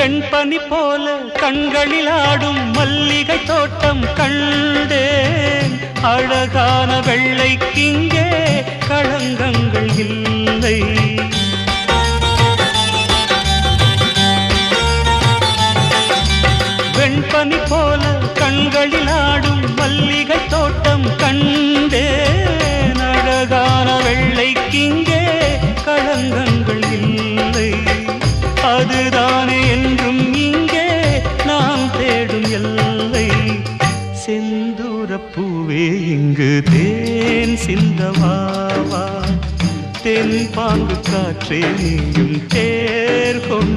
வெண்பனி போல கண்களில் ஆடும் மல்லிகை தோட்டம் கண்டேன். அழகான வெள்ளைக்கிங்கே களங்கங்கள் இல்லை. வெண்பனி போல கண்களில் ஆடும் மல்லிகை தோட்டம் கண்டேன். அழகான வெள்ளைக்கிங்கே களங்கங்கள் இல்லை. அதுதானே என்றும் இங்கே நாம் தேடும் எல்லை. செந்தூரப்பூவே இங்கு தேன் சிந்தவாவா, தென் பாங்கு காற்றே நீயும் தேர் கொண்டு